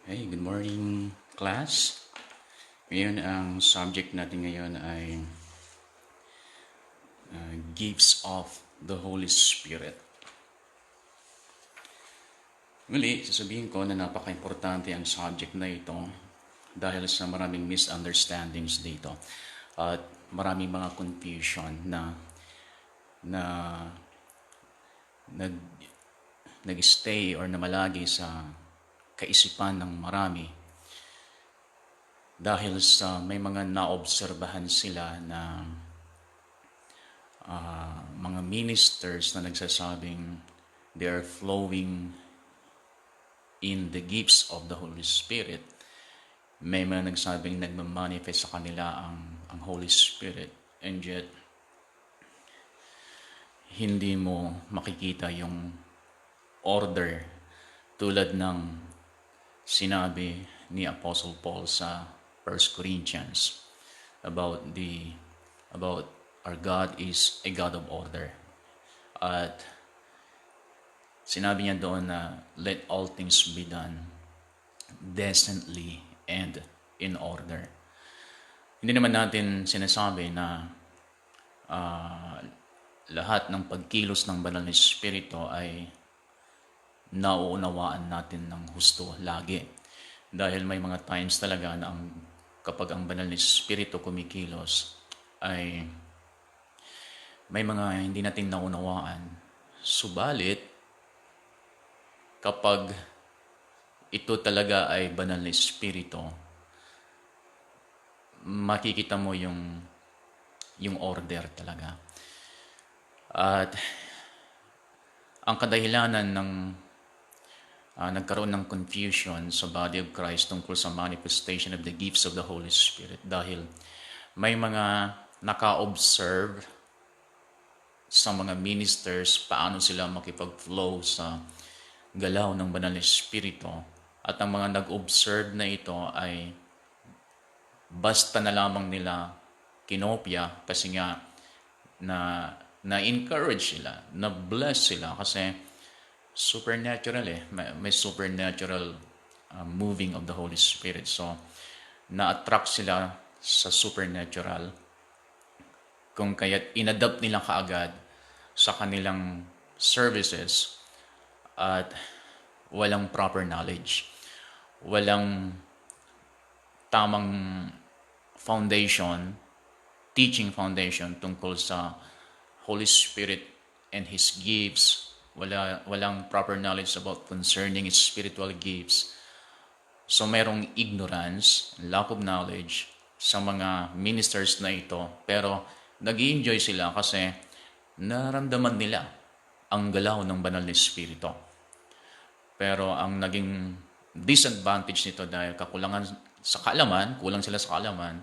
Hey, good morning class. Ngayon ang subject natin ngayon ay gifts of the Holy Spirit. Muli, sasabihin ko na napaka-importante ang subject na ito dahil sa maraming misunderstandings dito at maraming mga confusion na nag nag-stay or namalagi sa kaisipan ng marami dahil sa may mga naobserbahan sila na mga ministers na nagsasabing they are flowing in the gifts of the Holy Spirit. May mga nagsabing nagmamanifest sa kanila ang Holy Spirit, and yet hindi mo makikita yung order tulad ng sinabi ni Apostle Paul sa 1 Corinthians about our God is a God of order. At sinabi niya doon na let all things be done decently and in order. Hindi naman natin sinasabi na lahat ng pagkilos ng banal na Espiritu ay nauunawaan natin ng husto lagi. Dahil may mga times talaga na kapag ang banal na Espiritu kumikilos ay may mga hindi natin naunawaan. Subalit, kapag ito talaga ay banal na Espiritu, makikita mo yung order talaga. At ang kadahilanan ng nagkaroon ng confusion sa body of Christ tungkol sa manifestation of the gifts of the Holy Spirit dahil may mga naka-observe sa mga ministers paano sila makipag-flow sa galaw ng banal na Espiritu, at ang mga nag-observe na ito ay basta na lamang nila kinopya kasi nga na-encourage sila, na-bless sila kasi supernatural may supernatural moving of the Holy Spirit. So, na-attract sila sa supernatural kung kaya't inadapt nila kaagad sa kanilang services at walang proper knowledge. Walang tamang foundation, teaching foundation tungkol sa Holy Spirit and His gifts. Walang proper knowledge about concerning His spiritual gifts. So merong ignorance, lack of knowledge sa mga ministers na ito, pero nag-i-enjoy sila kasi naramdaman nila ang galaw ng banal na Espiritu. Pero ang naging disadvantage nito dahil kulang sila sa kaalaman,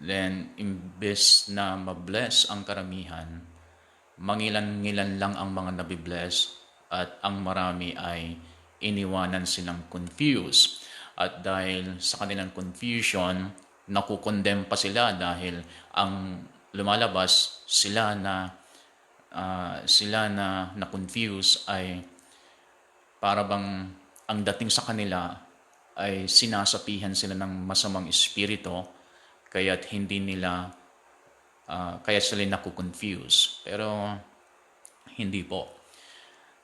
then imbes na mabless ang karamihan, mangilan-ngilan lang ang mga nabibless at ang marami ay iniwanan silang confused. At dahil sa kanilang confusion, nakukondem pa sila dahil ang lumalabas sila na confuse ay para bang ang dating sa kanila ay sinasapihan sila ng masamang espiritu kaya't hindi nila kaya sila naku-confuse. Pero hindi po.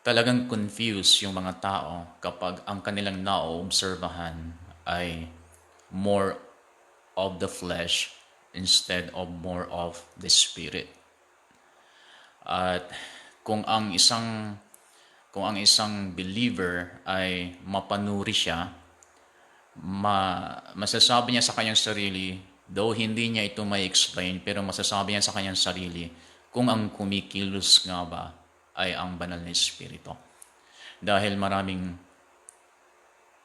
Talagang confuse yung mga tao kapag ang kanilang naoobserbahan ay more of the flesh instead of more of the spirit. At kung ang isang believer ay mapanuri siya, masasabi niya sa kanyang sarili, though hindi niya ito may explain, pero masasabi niya sa kanyang sarili kung ang kumikilos nga ba ay ang banal na Espiritu. Dahil maraming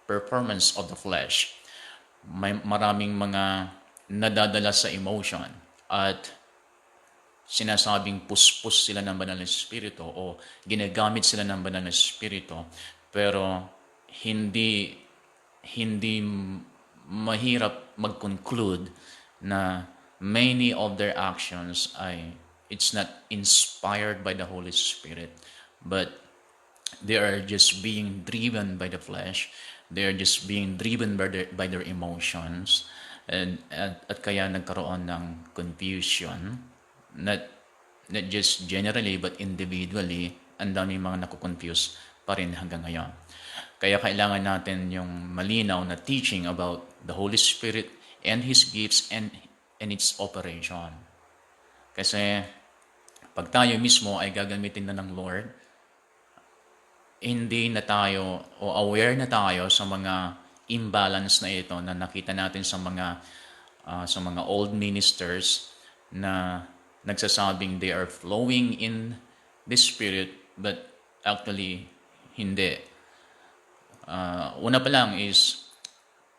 performance of the flesh, may maraming mga nadadala sa emotion at sinasabing puspos sila ng banal na Espiritu o ginagamit sila ng banal na Espiritu, pero hindi mahirap mag-conclude na many of their actions ay it's not inspired by the Holy Spirit, but they are just being driven by the flesh. They're just being driven by their emotions, at kaya nagkaroon ng confusion, not not just generally but individually. Ang dami mga nakukonfuse pa rin hanggang ngayon. Kaya kailangan natin yung malinaw na teaching about the Holy Spirit and His gifts and its operation. Kasi pag tayo mismo ay gagamitin na ng Lord, hindi na tayo o aware na tayo sa mga imbalance na ito na nakita natin sa mga old ministers na nagsasabing they are flowing in the Spirit but actually hindi. Una pa lang is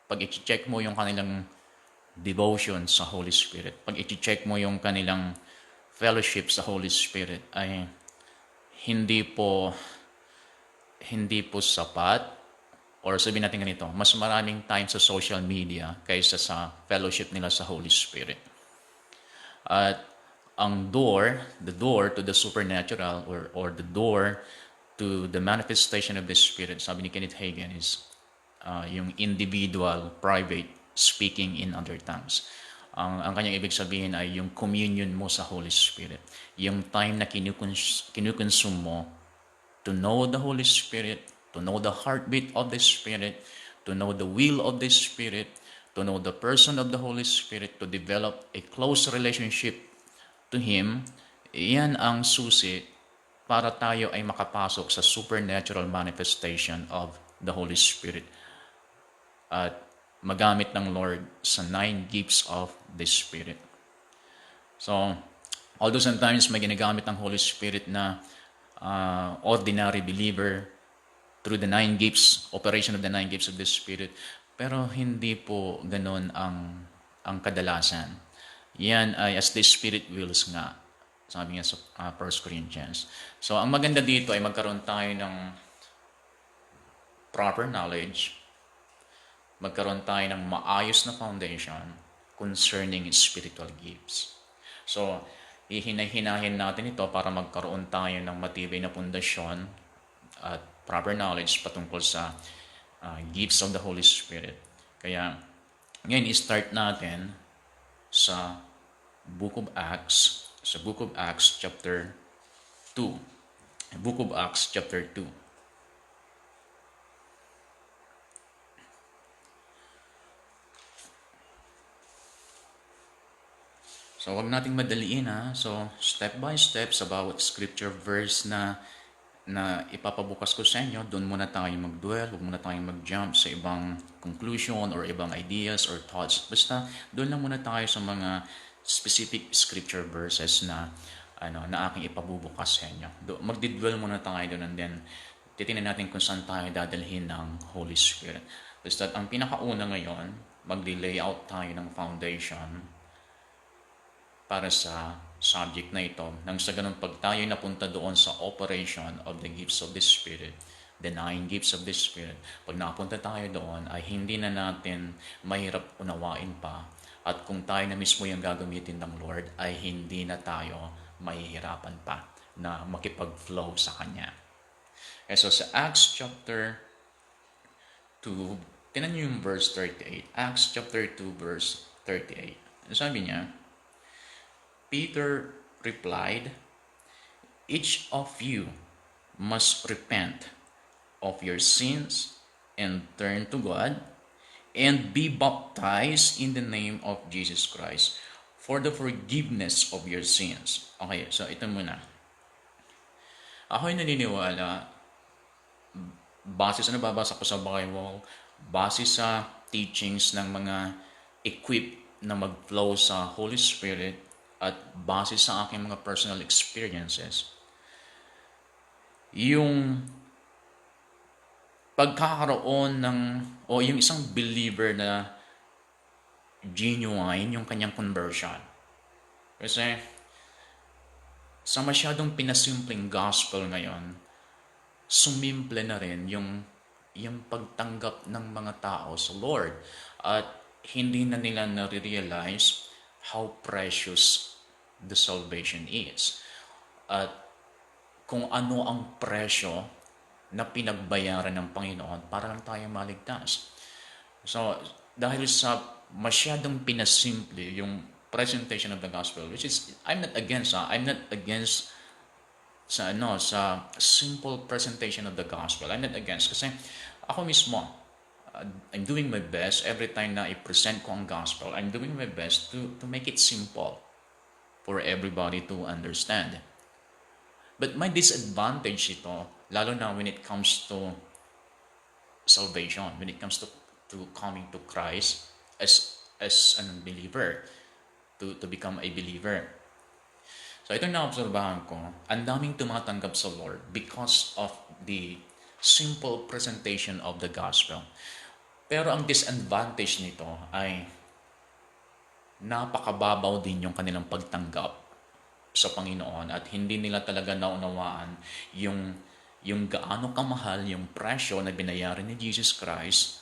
pag i-check mo yung kanilang devotion sa Holy Spirit, pag i-check mo yung kanilang fellowship sa Holy Spirit, ay hindi po sapat, or sabihin natin ganito, mas maraming time sa social media kaysa sa fellowship nila sa Holy Spirit. At ang the door to the supernatural, or the door to the manifestation of the Spirit, sabi ni Kenneth Hagin, is yung individual, private speaking in other tongues. Ang kanyang ibig sabihin ay yung communion mo sa Holy Spirit. Yung time na kinukonsume mo to know the Holy Spirit, to know the heartbeat of the Spirit, to know the will of the Spirit, to know the person of the Holy Spirit, to develop a close relationship to Him. Iyan ang susi para tayo ay makapasok sa supernatural manifestation of the Holy Spirit at magamit ng Lord sa 9 gifts of the Spirit. So, although sometimes may ginagamit ng Holy Spirit na ordinary believer through the 9 gifts, operation of the 9 gifts of the Spirit, pero hindi po ganun ang kadalasan. Yan ay as the Spirit wills nga, sabi nga sa 1 Corinthians. So, ang maganda dito ay magkaroon tayo ng proper knowledge, magkaroon tayo ng maayos na foundation concerning spiritual gifts. So, hihinahin natin ito para magkaroon tayo ng matibay na pundasyon at proper knowledge patungkol sa gifts of the Holy Spirit. Kaya, ngayon, i-start natin sa Book of Acts, chapter 2. Book of Acts, chapter 2. So, wag nating madaliin ha. So, step by step sa bawat scripture verse na ipapabukas ko sa inyo, doon muna tayo mag-dwell, huwag muna tayong mag-jump sa ibang conclusion or ibang ideas or thoughts. Basta, doon lang muna tayo sa mga specific scripture verses na aking ipabubukas sa inyo. Magdi-dwell muna tayo doon, and then titingnan natin kung saan tayo dadalhin ng Holy Spirit. Basta, ang pinakauna ngayon, magdi-layout tayo ng foundation para sa subject na ito. Nang sa ganun, pag tayo napunta doon sa operation of the gifts of the Spirit, the 9 gifts of the Spirit, pag napunta tayo doon, ay hindi na natin mahirap unawain pa. At kung tayo na mismo yung gagamitin ng Lord, ay hindi na tayo mahihirapan pa na makipag-flow sa Kanya. So sa Acts chapter 2, tinan nyo yung verse 38. Acts chapter 2, verse 38. Sabi niya, Peter replied, "Each of you must repent of your sins and turn to God and be baptized in the name of Jesus Christ for the forgiveness of your sins." Okay, so ito muna. Ako'y naniniwala, base sa nababasa ko sa Bible, base sa teachings ng mga equipped na mag-flow sa Holy Spirit, at base sa aking mga personal experiences, yung pagkakaroon o yung isang believer na genuine yung kanyang conversion. Kasi sa masyadong pinasimpleng gospel ngayon, sumimple na rin yung pagtanggap ng mga tao sa Lord, at hindi na nila na-realize how precious the salvation is. At kung ano ang presyo na pinagbayaran ng Panginoon para lang tayo maligtas. So, dahil sa masyadong pinasimple yung presentation of the gospel, which is, I'm not against sa simple presentation of the gospel. I'm not against kasi ako mismo, I'm doing my best every time na i-present ko ang gospel. I'm doing my best to make it simple for everybody to understand. But my disadvantage ito, lalo na when it comes to salvation, when it comes to coming to Christ as an believer, to become a believer. So ito na-obserbahan ko, ang daming tumatanggap sa Lord because of the simple presentation of the gospel. Pero ang disadvantage nito ay napakababaw din yung kanilang pagtanggap sa Panginoon at hindi nila talaga naunawaan yung gaano kamahal yung presyo na binayaran ni Jesus Christ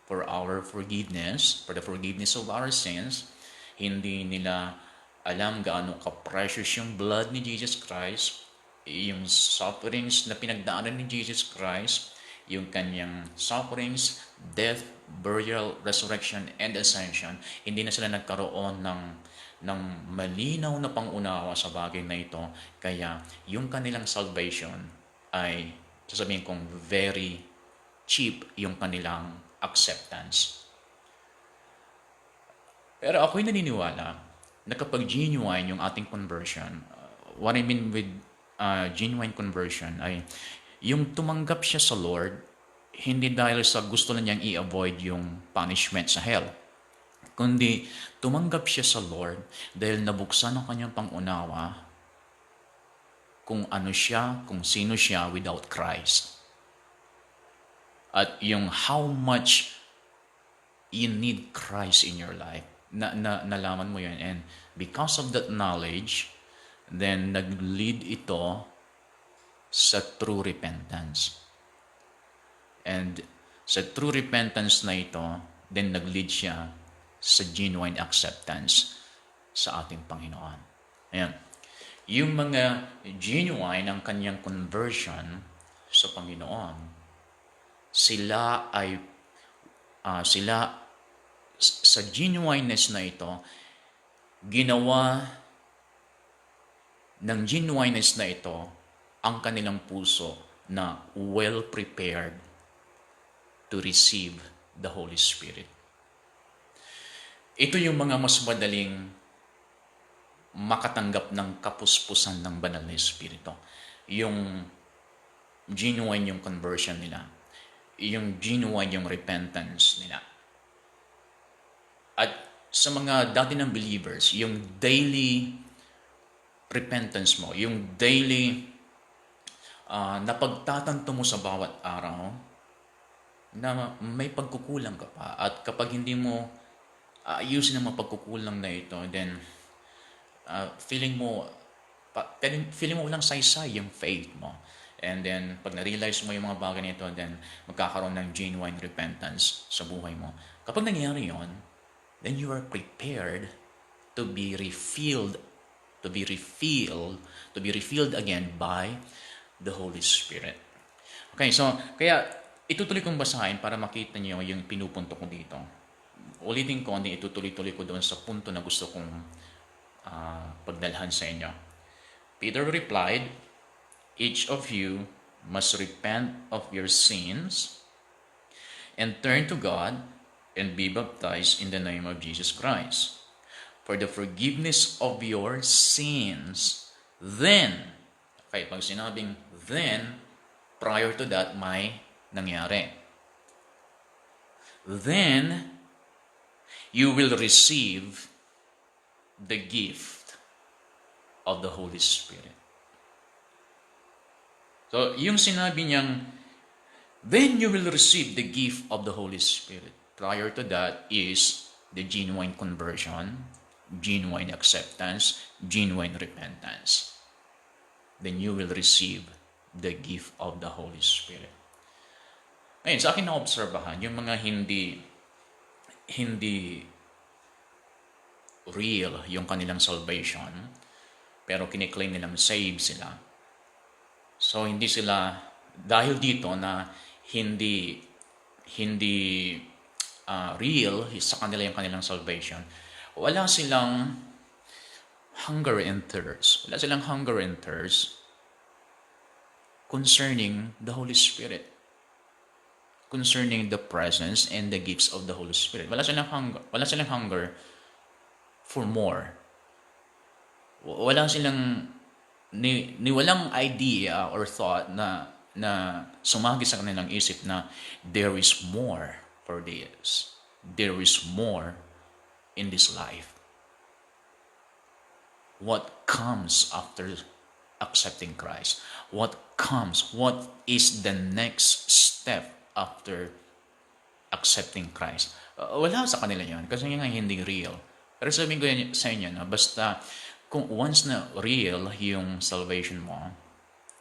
for our forgiveness, for the forgiveness of our sins. Hindi nila alam gaano ka-precious yung blood ni Jesus Christ, yung sufferings na pinagdaanan ni Jesus Christ, yung kanyang sufferings, death, burial, resurrection, and ascension. Hindi na sila nagkaroon ng malinaw na pangunawa sa bagay na ito. Kaya yung kanilang salvation ay, sasabihin kong, very cheap yung kanilang acceptance. Pero ako'y naniniwala na kapag genuine yung ating conversion, what I mean with genuine conversion ay yung tumanggap siya sa Lord, hindi dahil sa gusto na niyang i-avoid yung punishment sa hell, kundi tumanggap siya sa Lord dahil nabuksan ang kanyang pangunawa kung ano siya, kung sino siya without Christ. At yung how much you need Christ in your life. Nalaman mo yun. And because of that knowledge, then nag-lead ito sa true repentance. And sa true repentance na ito, then nag-lead siya sa genuine acceptance sa ating Panginoon. Ayan. Yung mga genuine ang kanyang conversion sa Panginoon, sila sa genuineness na ito, ginawa ng genuineness na ito ang kanilang puso na well prepared to receive the Holy Spirit. Ito yung mga mas madaling makatanggap ng kapuspusan ng banal na Espiritu. Yung genuine yung conversion nila. Yung genuine yung repentance nila. At sa mga dati ng believers, yung daily repentance mo, yung daily na pagtatanto mo sa bawat araw na may pagkukulang ka pa. At kapag hindi mo ayusin ang mga pagkukulang na ito, then feeling mo walang saysay yung faith mo. And then, pag na-realize mo yung mga bagay nito, then magkakaroon ng genuine repentance sa buhay mo. Kapag nangyari yon, then you are prepared to be refilled again by the Holy Spirit. Okay, so, kaya itutuloy kong basahin para makita niyo yung pinupunto ko dito. Ulitin ko, hindi itutuloy-tuloy ko doon sa punto na gusto kong pagdalhan sa inyo. Peter replied, "Each of you must repent of your sins and turn to God and be baptized in the name of Jesus Christ for the forgiveness of your sins." Then, okay, pag sinabing then, prior to that, may nangyari. Then, you will receive the gift of the Holy Spirit. So, yung sinabi niyang, then you will receive the gift of the Holy Spirit. Prior to that is the genuine conversion, genuine acceptance, genuine repentance. Then you will receive the gift of the Holy Spirit. Ngayon, sa akin na-obserbahan, yung mga hindi real yung kanilang salvation, pero kiniklaim nilang saved sila. So, hindi sila dahil dito na hindi hindi real sa kanila yung kanilang salvation, wala silang hunger and thirst. Wala silang hunger and thirst concerning the Holy Spirit, concerning the presence and the gifts of the Holy Spirit. Wala silang hunger for more. Wala silang walang idea or thought na sumagi sa kanilang isip na there is more for this. There is more in this life. What comes after accepting Christ? What is the next step after accepting Christ? Wala sa kanila yan kasi nga hindi real. Pero sabihin ko sa inyo na basta kung once na real yung salvation mo,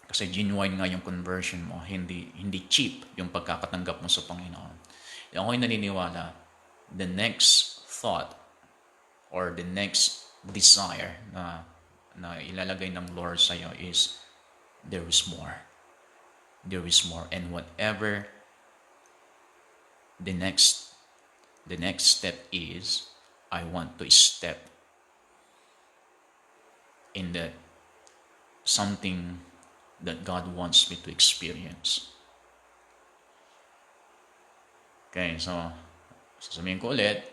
kasi genuine nga yung conversion mo, hindi cheap yung pagkakatanggap mo sa Panginoon. Ako'y naniniwala, the next thought or the next desire na ilalagay ng Lord sa iyo is there is more. There is more. And whatever the next step is, I want to step in that something that God wants me to experience. Okay, so sasabihin ko ulit,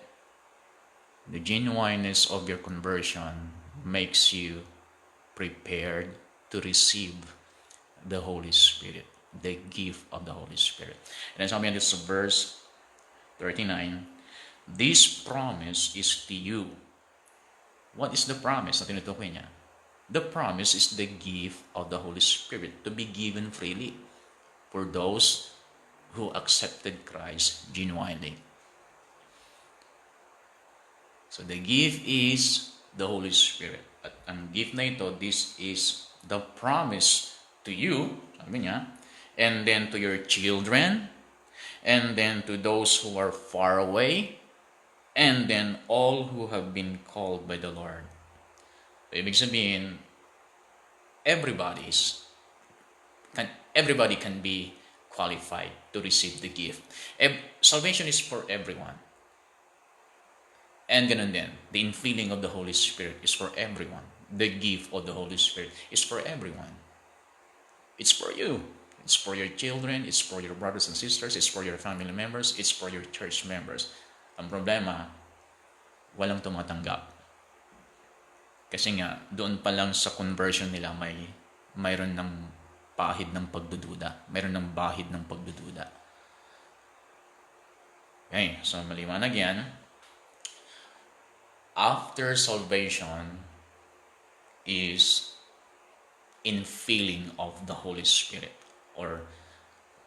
the genuineness of your conversion makes you prepared to receive the Holy Spirit, the gift of the Holy Spirit. And then sabi niya sa verse 39, this promise is to you. What is the promise na tinutukoy niya? The promise is the gift of the Holy Spirit to be given freely for those who accepted Christ genuinely. So the gift is the Holy Spirit. At ang gift na ito, this is the promise to you, sabi niya, and then to your children, and then to those who are far away, and then all who have been called by the Lord. So, ibig sabihin, everybody can be qualified to receive the gift. Salvation is for everyone. And ganun din, the infilling of the Holy Spirit is for everyone. The gift of the Holy Spirit is for everyone. It's for you. It's for your children. It's for your brothers and sisters. It's for your family members. It's for your church members. Ang problema, walang tumatanggap. Kasi nga, doon pa lang sa conversion nila mayroon ng pahid ng pagdududa. Mayroon ng bahid ng pagdududa. Okay, so maliwanag yan. After salvation is infilling of the Holy Spirit, or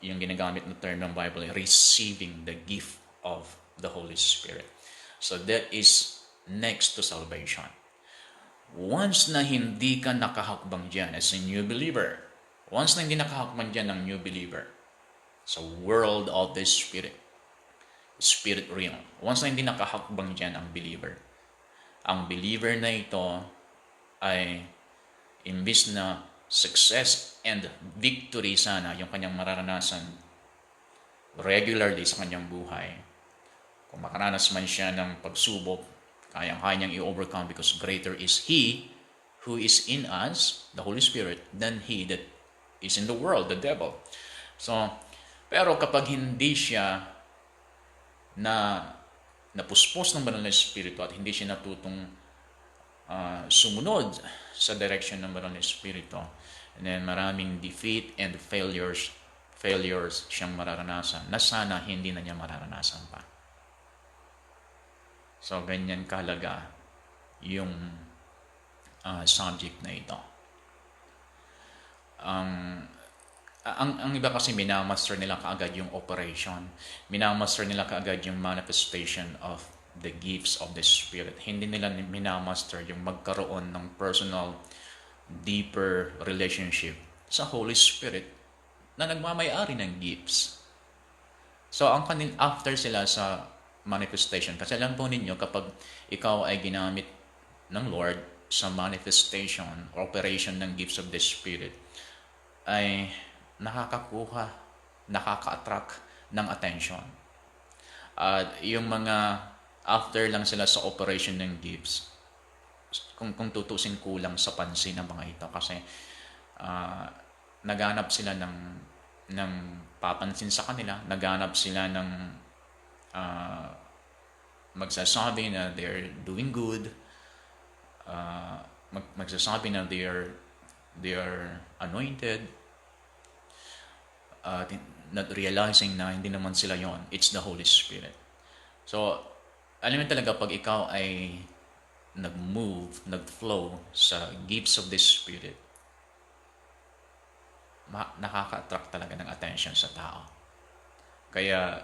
yung ginagamit na term ng Bible, receiving the gift of the Holy Spirit. So that is next to salvation. Once na hindi ka nakahakbang dyan as a new believer, once na hindi nakahakbang dyan ng new believer sa world of the Spirit realm, once na hindi nakahakbang dyan ang believer na ito ay imbis na success and victory sana yung kanyang mararanasan regularly sa kanyang buhay, kung makaranas man siya ng pagsubok, kayang-kaya niyang i-overcome because greater is He who is in us, the Holy Spirit, than he that is in the world, the devil. So, pero kapag hindi siya napuspos ng banal na Espiritu at hindi siya natutong sumunod sa direction ng banal na Espiritu, and then maraming defeat and failures siyang mararanasan na sana hindi na niya mararanasan pa. So, ganyan kahalaga yung subject na ito. Ang iba kasi minamaster nila kaagad yung operation. Minamaster nila kaagad yung manifestation of the gifts of the Spirit. Hindi nila minamaster yung magkaroon ng personal, deeper relationship sa Holy Spirit na nagmamay-ari ng gifts. So, after sila sa manifestation, kasi alam po ninyo, kapag ikaw ay ginamit ng Lord sa manifestation, operation ng gifts of the Spirit, ay nakakakuha, nakaka-attract ng attention. At yung mga after lang sila sa operation ng gifts, kung tutusin kulang sa pansin ng mga ito kasi uh, naghanap sila ng papansin sa kanila, naghanap sila ng uh, magsasabi na they're doing good, magsasabi na they are anointed, not realizing na hindi naman sila yon. It's the Holy Spirit. So, alam mo talaga pag ikaw ay nag-move, nag-flow sa gifts of the Spirit, nakaka-attract talaga ng attention sa tao. Kaya,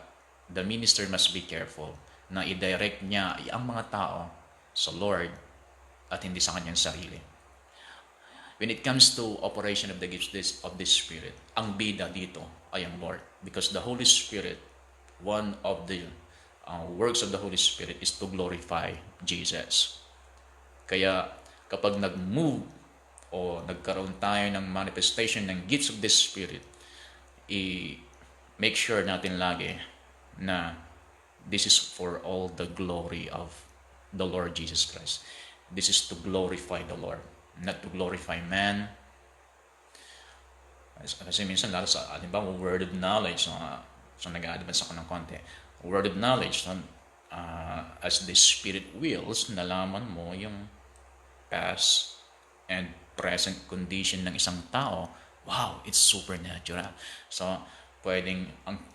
the minister must be careful na i-direct niya ang mga tao sa Lord at hindi sa kanyang sarili. When it comes to operation of the gifts of the Spirit, ang bida dito ay ang Lord. Because the Holy Spirit, one of the works of the Holy Spirit is to glorify Jesus. Kaya kapag nag-move o nagkaroon tayo ng manifestation ng gifts of the Spirit, i-make sure natin lagi na this is for all the glory of the Lord Jesus Christ. This is to glorify the Lord, not to glorify man. Kasi minsan lalo sa, halimbawa, word of knowledge, so nag-a-advance ako ng konti. Word of knowledge, as the Spirit wills, nalaman mo yung past and present condition ng isang tao. Wow, it's supernatural. So,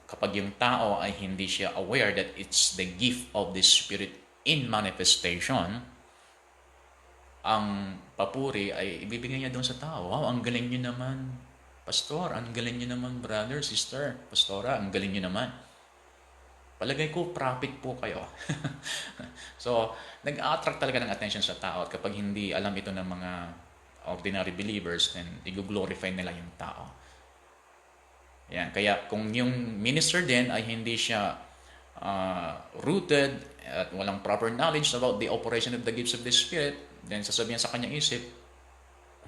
kapag yung tao ay hindi siya aware that it's the gift of the Spirit in manifestation, ang papuri ay ibibigay niya doon sa tao. Wow, ang galing niyo naman, pastor. Ang galing niyo naman, brother, sister, pastora. Ang galing niyo naman. Palagay ko, prophet po kayo. So, nag-attract talaga ng attention sa tao. At kapag hindi alam ito ng mga ordinary believers, then i-glorify nila yung tao. Yan. Kaya kung yung minister din ay hindi siya rooted at walang proper knowledge about the operation of the gifts of the Spirit, then sasabihan sa kanyang isip,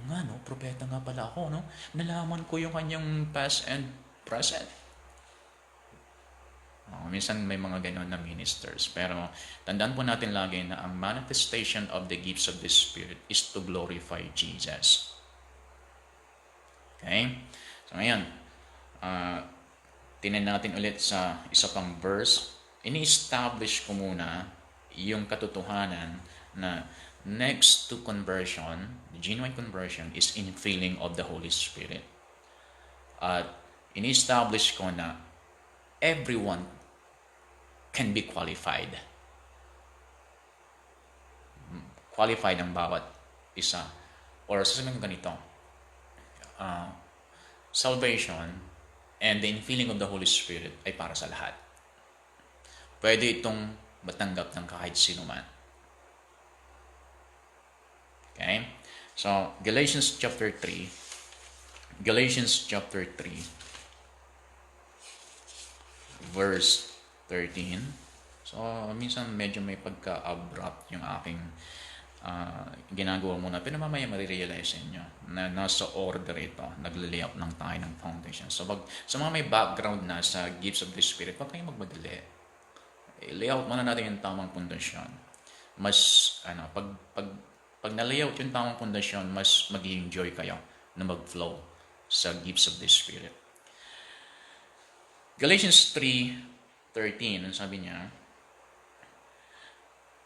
nga no, propeta nga pala ako, no? Nalaman ko yung kanyang past and present. Minsan may mga ganon na ministers. Pero tandaan po natin lagi na ang manifestation of the gifts of the Spirit is to glorify Jesus. Okay? So ngayon, tinan natin ulit sa isa pang verse. Ini-establish ko muna yung katotohanan na next to conversion, the genuine conversion is infilling of the Holy Spirit. At ini-establish ko na everyone can be qualified. Qualified ang bawat isa. Or sasabihin ko ganito, salvation and the infilling of the Holy Spirit ay para sa lahat. Pwede itong matanggap ng kahit sino man. Okay? So, Galatians chapter 3, verse 13. So, minsan medyo may pagka-abrupt yung aking ginagawa muna. Pero mamaya marirealize nyo na nasa order ito. Nag-layout lang tayo ng foundation. So, sa mga may background na sa gifts of the Spirit, huwag kayong magmadali. Layout muna natin yung tamang pundasyon. Mas, pag na-layout yung tamang pundasyon, mas mag-enjoy kayo na mag-flow sa gifts of the Spirit. Galatians 3:13, ang sabi niya,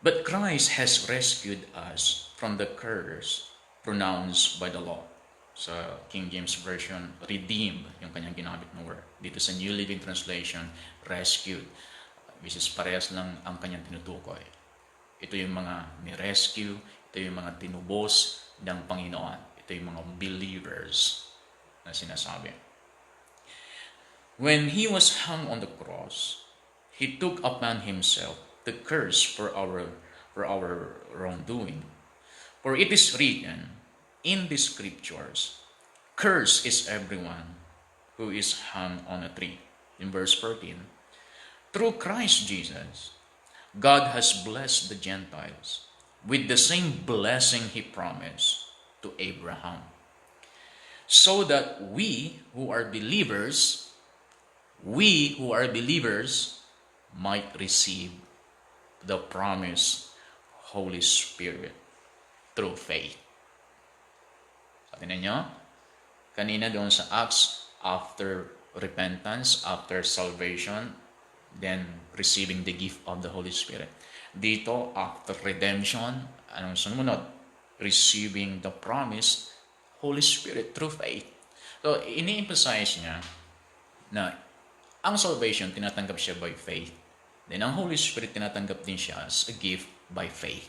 but Christ has rescued us from the curse pronounced by the law. Sa King James Version, redeemed, yung kanyang ginamit na word. Dito sa New Living Translation, rescued. Which is parehas lang ang kanyang tinutukoy. Ito yung mga ni-rescue, ito yung mga tinubos ng Panginoon. Ito yung mga believers na sinasabi. When He was hung on the cross, He took upon Himself the curse for our wrongdoing. For it is written in the Scriptures, cursed is everyone who is hung on a tree. In verse 14, through Christ Jesus, God has blessed the Gentiles with the same blessing He promised to Abraham. so that we who are believers might receive the promised Holy Spirit through faith. So, tingnan nyo, kanina doon sa Acts, after repentance, after salvation, then receiving the gift of the Holy Spirit. Dito, after redemption, anong sumunod? Receiving the promised Holy Spirit through faith. So, ini-emphasize niya na ang salvation, tinatanggap siya by faith. Then, ang Holy Spirit, tinatanggap din siya as a gift by faith.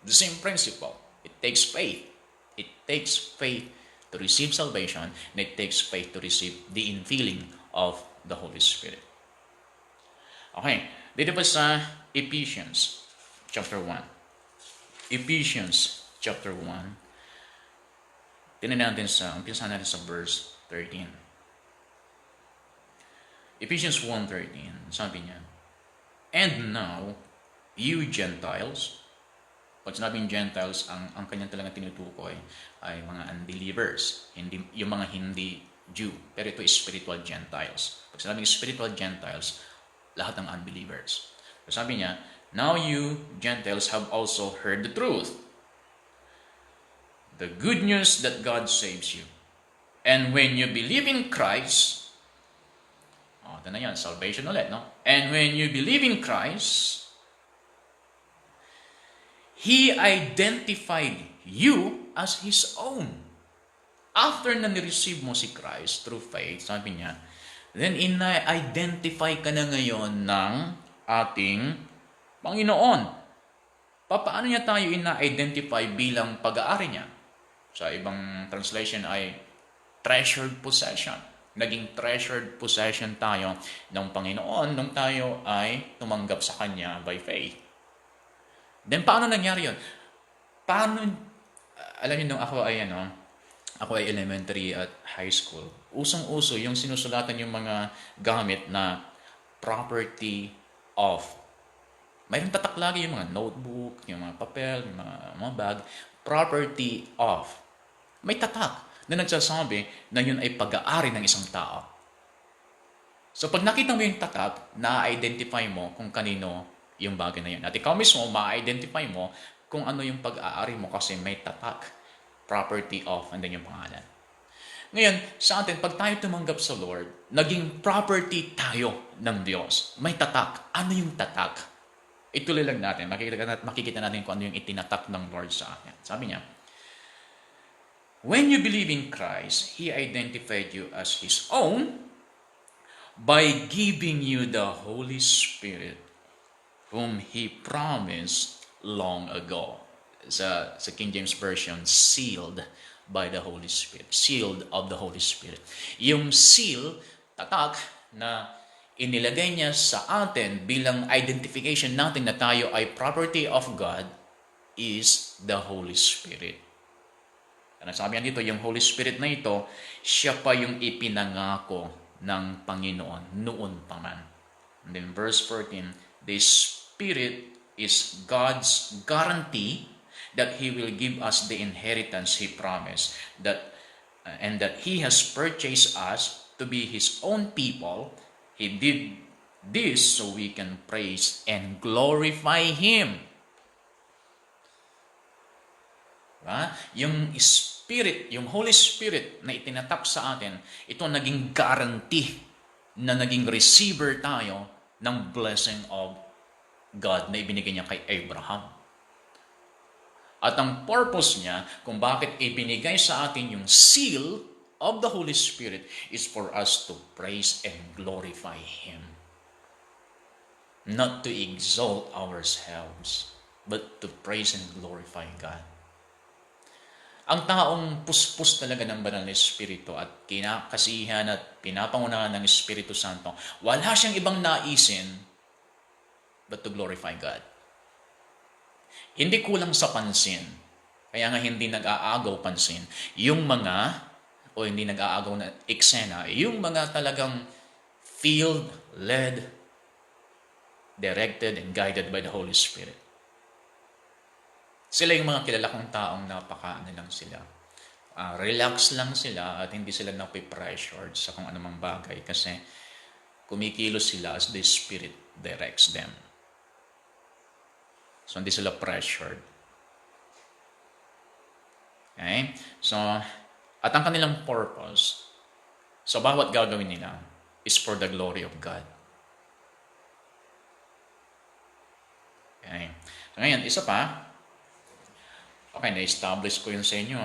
The same principle. It takes faith. It takes faith to receive salvation, and it takes faith to receive the infilling of the Holy Spirit. Okay, dito pa sa Ephesians chapter 1. Ephesians chapter 1. Umpisa natin sa verse 13. Ephesians 1:13, sabi niya, "And now, you Gentiles," pag sinabing Gentiles, ang kanyang talaga tinutukoy ay mga unbelievers, yung mga hindi Jew, pero ito is spiritual Gentiles. Pag sinabing spiritual Gentiles, lahat ng unbelievers. So sabi niya, "Now you Gentiles have also heard the truth, the good news that God saves you. And when you believe in Christ," ito na yan, salvation ulit, no? "And when you believe in Christ, He identified you as His own." After na ni-receive mo si Christ through faith, sabi niya, then ina-identify ka na ngayon ng ating Panginoon. Paano niya tayo ina-identify bilang pag-aari niya? Sa ibang translation ay treasured possession. Naging treasured possession tayo ng Panginoon nung tayo ay tumanggap sa Kanya by faith. Then, paano nangyari yun? Alam niyo, nung ako ay elementary at high school, usong-uso yung sinusulatan yung mga gamit na property of. Mayroon tatak lagi yung mga notebook, yung mga papel, yung mga bag, property of. May tatak na nagsasabi na yun ay pag-aari ng isang tao. So pag nakita mo yung tatak, na-identify mo kung kanino yung bagay na yun. At ikaw mismo, ma-identify mo kung ano yung pag-aari mo kasi may tatak, property of, and then yung pangalan. Ngayon, sa atin, pag tayo tumanggap sa Lord, naging property tayo ng Diyos. May tatak. Ano yung tatak? Ituloy lang natin. Makikita natin kung ano yung itinatak ng Lord sa atin. Sabi niya, "When you believe in Christ, He identified you as His own by giving you the Holy Spirit, whom He promised long ago." Sa King James Version, sealed by the Holy Spirit. Sealed of the Holy Spirit. Yung seal, tatak, na inilagay niya sa atin bilang identification natin na tayo ay property of God is the Holy Spirit. Ano sabi niya dito, yung Holy Spirit na ito, siya pa yung ipinangako ng Panginoon noon pa man. And then verse 14, "The Spirit is God's guarantee that He will give us the inheritance He promised, and that He has purchased us to be His own people. He did this so we can praise and glorify Him." Yung Spirit, yung Holy Spirit na itinatak sa atin, ito naging guarantee na naging receiver tayo ng blessing of God na ibinigay niya kay Abraham. At ang purpose niya kung bakit ibinigay sa atin yung seal of the Holy Spirit is for us to praise and glorify Him. Not to exalt ourselves, but to praise and glorify God. Ang taong puspos talaga ng banal na Espiritu at kinakasihan at pinapangunahan ng Espiritu Santo, wala siyang ibang naisin but to glorify God. Hindi kulang sa pansin. Kaya nga hindi nag-aagaw pansin. Yung mga, o hindi nag-aagaw na eksena, yung mga talagang filled, led, directed, and guided by the Holy Spirit. Sila yung mga kilala kong taong napaka-ano lang sila. relax lang sila at hindi sila napipressured sa kung anumang bagay kasi kumikilos sila as the Spirit directs them. So, hindi sila pressured. Okay? So, at ang kanilang purpose sa bawat gagawin nila is for the glory of God. Okay? So, ngayon, isa pa. Okay, na-establish ko yun sa inyo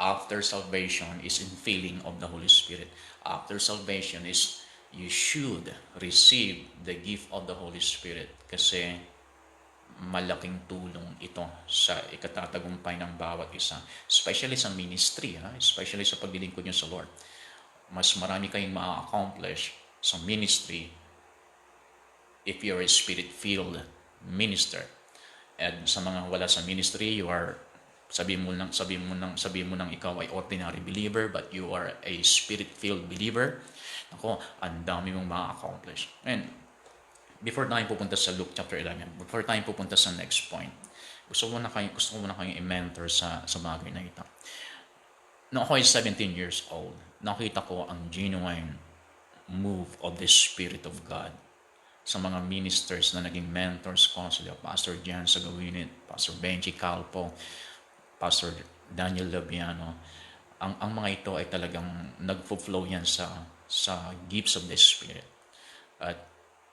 After salvation is in filling of the Holy Spirit. After salvation is you should receive the gift of the Holy Spirit kasi malaking tulong ito sa ikatatagumpay ng bawat isa. Especially sa ministry, especially sa paglilingkod nyo sa Lord. Mas marami kayong ma-accomplish sa ministry if you're a Spirit-filled minister. At sa mga wala sa ministry, you are sabi mo nang ikaw ay ordinary believer but you are a Spirit-filled believer. Ako, ang dami mong ma-accomplish. And before tayo pupunta sa Luke chapter 11, before tayo pupunta sa next point, gusto ko muna kayong i-mentor sa bagay na ito. Noong ako ay 17 years old, nakita ko ang genuine move of the Spirit of God sa mga ministers na naging mentors ko, sila Pastor Jan Sagawinit, Pastor Benji Calpo, Pastor Daniel Labiano. Ang mga ito ay talagang nagfo-flow yan sa gifts of the Spirit. At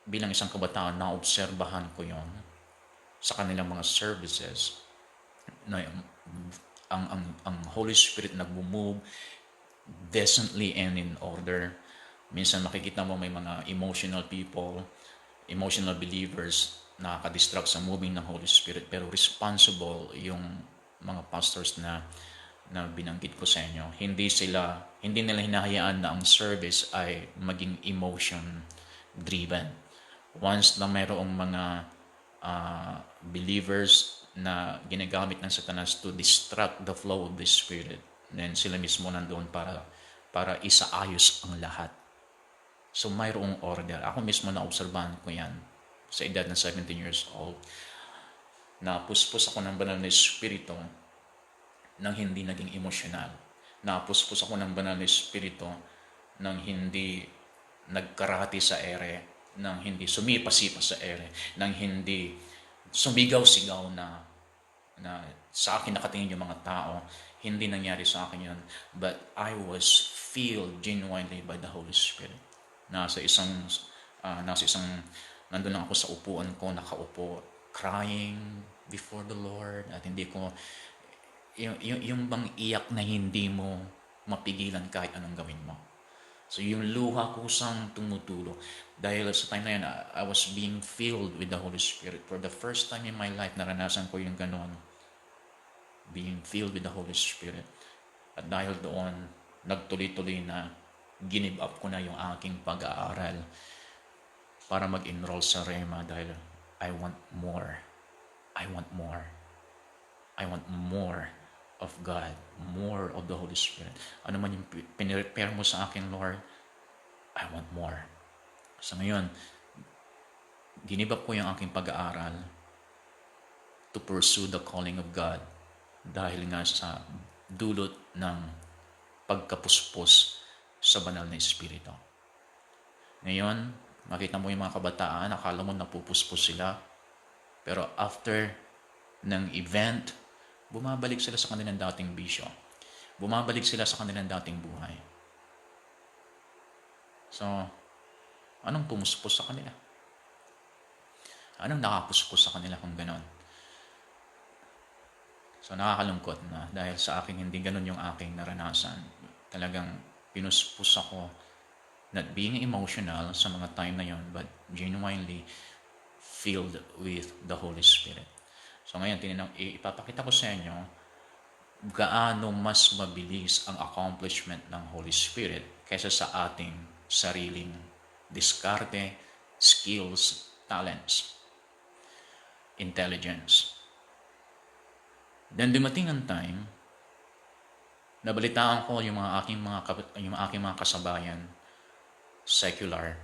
bilang isang kabataan, naobserbahan ko yon sa kanilang mga services na ang Holy Spirit nag-move decently and in order. Minsan makikita mo may mga emotional people, emotional believers na nakaka-distract sa moving ng Holy Spirit, pero responsible yung mga pastors na binanggit ko sa inyo. Hindi nila hinahayaan na ang service ay maging emotion driven. Once na mayroong mga believers na ginagamit ng Satanas to distract the flow of the Spirit, then sila mismo nandoon para isaayos ang lahat. So mayroong order. Ako mismo na-obserbahan ko yan sa edad ng 17 years old. Napuspos ako ng banal na Espiritu nang hindi naging emosyonal. Napuspos ako ng banal na Espiritu nang hindi nagkarati sa ere, nang hindi sumipa-sipa sa ere, nang hindi sumigaw-sigaw na sa akin nakatingin yung mga tao. Hindi nangyari sa akin yun. But I was filled genuinely by the Holy Spirit. Nandun lang ako sa upuan ko, nakaupo, crying before the Lord, at hindi ko, yung bang iyak na hindi mo mapigilan kahit anong gawin mo. So yung luha kusang tumutulo. Dahil sa time na yan, I was being filled with the Holy Spirit. For the first time in my life, naranasan ko yung ganon. Being filled with the Holy Spirit. At dahil doon, nagtuloy-tuloy na give up ko na yung aking pag-aaral para mag-enroll sa Rhema dahil I want more. I want more. I want more of God, more of the Holy Spirit. Ano man yung pinirepare mo sa akin, Lord, I want more. So ngayon, give up ko yung aking pag-aaral to pursue the calling of God dahil nga sa dulot ng pagkapuspos sa banal na Espiritu. Ngayon, makita mo yung mga kabataan, akala mo napupuspos sila, pero after ng event, bumabalik sila sa kanilang dating bisyo. Bumabalik sila sa kanilang dating buhay. So, anong pumuspos sa kanila? Anong nakapuspos sa kanila kung ganon? So, nakakalungkot na dahil sa akin hindi ganon yung aking naranasan. Talagang pinuspos ako, not being emotional sa mga time na yon, but genuinely filled with the Holy Spirit. So ngayon, ipapakita ko sa inyo gaano mas mabilis ang accomplishment ng Holy Spirit kaysa sa ating sariling diskarte, skills, talents, intelligence. Then dumating ang time, nabalitaan ko yung aking mga kasabayan, secular,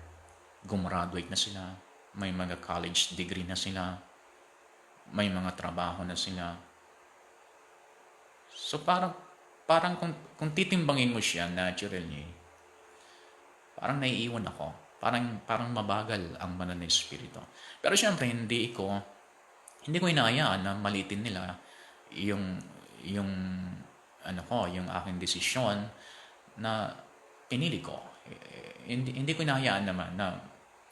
gumraduate na sila, may mga college degree na sila, may mga trabaho na sila. So parang parang kung titimbangin mo siya naturally, parang naiiwan ako. Parang mabagal ang banal na espiritu. Pero syempre, hindi ko hinahayaan na malitin nila yung yung yung aking desisyon na pinili ko. Hindi ko hinahayaan naman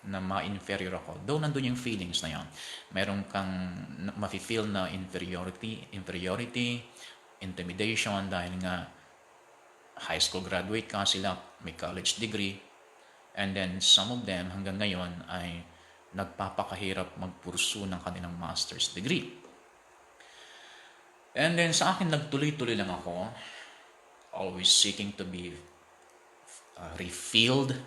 na ma-inferior ako. Though nandun yung feelings na yan. Meron kang mafe-feel na inferiority, intimidation dahil nga high school graduate ka, sila may college degree, and then some of them hanggang ngayon ay nagpapakahirap magpursu ng kanilang master's degree. And then sa akin, nagtuloy-tuloy lang ako, always seeking to be refilled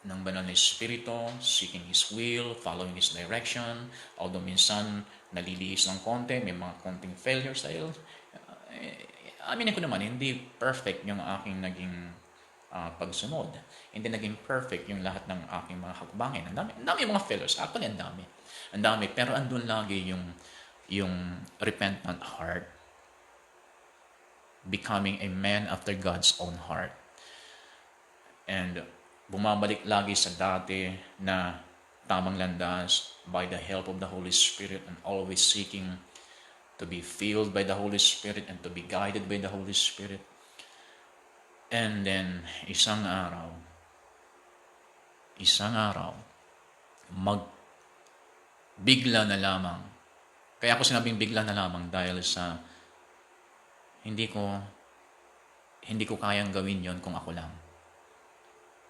ng banal na espiritu, seeking His will, following His direction. Although minsan naliliis ng konti, may mga konting failures dahil aminin ko naman, hindi perfect yung aking naging pagsunod. Hindi naging perfect yung lahat ng aking mga hakbangin. Ang dami mga failures. Actually, ang dami. Pero andun lagi yung repentant heart. Becoming a man after God's own heart. And bumabalik lagi sa dati na tamang landas by the help of the Holy Spirit and always seeking to be filled by the Holy Spirit and to be guided by the Holy Spirit. And then, isang araw, bigla na lamang. Kaya ako sinabing bigla na lamang dahil sa hindi ko kayang gawin yon kung ako lang.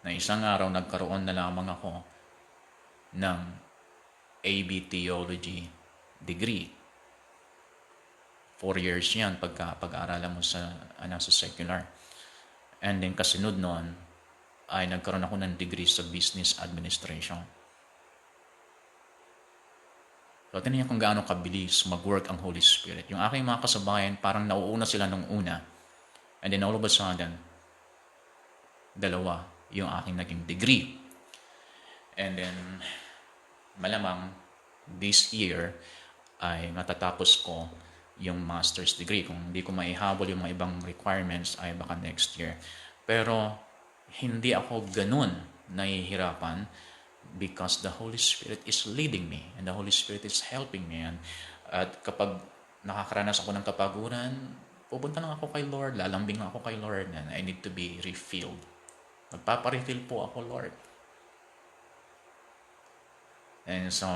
Na isang araw nagkaroon na lamang ako ng AB Theology degree. 4 years yan pag-aaralan mo sa secular. And then kasunod noon ay nagkaroon ako ng degree sa business administration. So, tinan niyo kung gaano kabilis mag-work ang Holy Spirit. Yung aking mga kasabayan, parang nauuna sila nung una. And then all of a sudden, 2 yung aking naging degree. And then, malamang, this year, ay matatapos ko yung master's degree. Kung hindi ko maihabol yung mga ibang requirements, ay baka next year. Pero, hindi ako ganun nahihirapan because the Holy Spirit is leading me and the Holy Spirit is helping me. At kapag nakakaranas ako ng kapaguran, pupunta lang ako kay Lord, lalambing lang ako kay Lord, and I need to be refilled. Magpaparefill po ako, Lord. And so,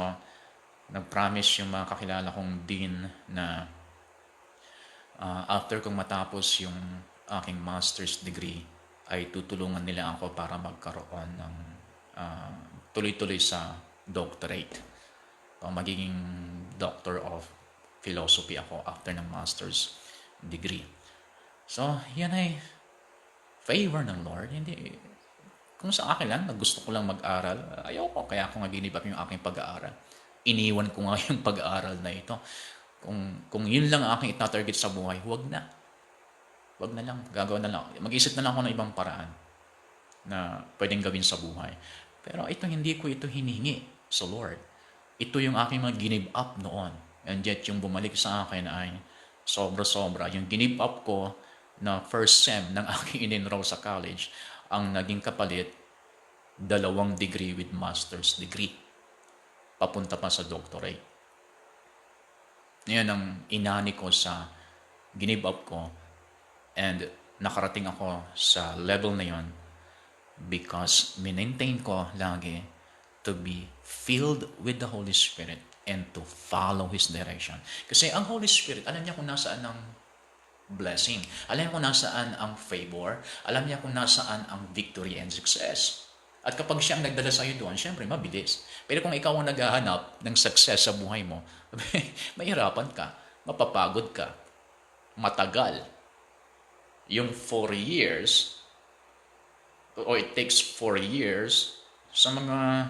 nag-promise yung mga kakilala kong dean na after kong matapos yung aking master's degree, ay tutulungan nila ako para magkaroon ng tuloy-tuloy sa doctorate. Magiging Doctor of Philosophy ako after ng master's degree. So, yan ay favor ng Lord. Hindi, kung sa akin lang, gusto ko lang mag-aral, ayoko, kaya ako nga ginibap yung aking pag-aaral. Iniwan ko nga yung pag-aaral na ito. Kung yun lang aking itatarget sa buhay, huwag na. Huwag na lang, gagawin na lang. Mag-isip na lang ako ng ibang paraan na pwedeng gawin sa buhay. Pero hindi ko ito hinihingi sa Lord. Ito yung aking mga give up noon. And yet yung bumalik sa akin ay sobra-sobra. Yung give up ko na first sem ng aking in-enroll sa college, ang naging kapalit, 2 degree with master's degree. Papunta pa sa doctorate. Yan ang inani ko sa give up ko. And nakarating ako sa level na yon because minmaintain ko lagi to be filled with the Holy Spirit and to follow His direction. Kasi ang Holy Spirit, alam niya kung nasaan ang blessing. Alam niya kung nasaan ang favor. Alam niya kung nasaan ang victory and success. At kapag siya ang nagdala sa iyo doon, syempre mabilis. Pero kung ikaw ang naghahanap ng success sa buhay mo, mahirapan ka, mapapagod ka, matagal. Yung 4 years, or it takes 4 years, sa mga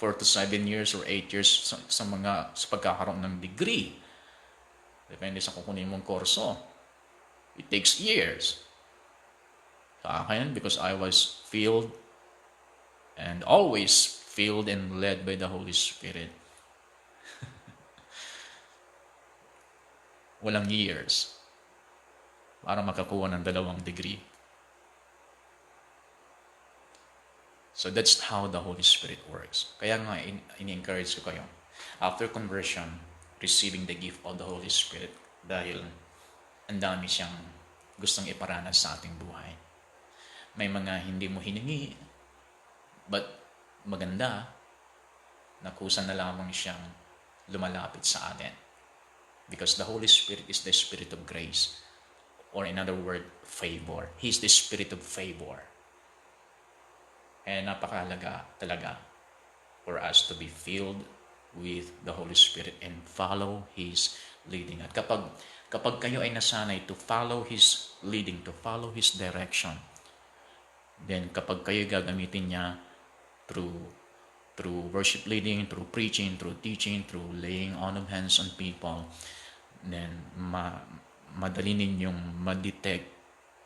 4 to 7 years or 8 years sa pagkakaroon ng degree. Depende sa kukunin mong kurso. It takes years. Sa akin, because I was filled and always filled and led by the Holy Spirit. Walang years. para makakuha ng 2 degree. So that's how the Holy Spirit works. Kaya nga, in-encourage ko kayo. After conversion, receiving the gift of the Holy Spirit dahil ang dami siyang gustong iparanas sa ating buhay. May mga hindi mo hiningi, but maganda na kusa na lamang siyang lumalapit sa atin. Because the Holy Spirit is the Spirit of grace. Or in other word, favor. He is the Spirit of favor. And napakahalaga talaga for us to be filled with the Holy Spirit and follow His leading. At kapag kayo ay nasanay to follow His leading, to follow His direction, then kapag kayo gagamitin niya through worship leading, through preaching, through teaching, through laying on of hands on people, then madali ninyong ma-detect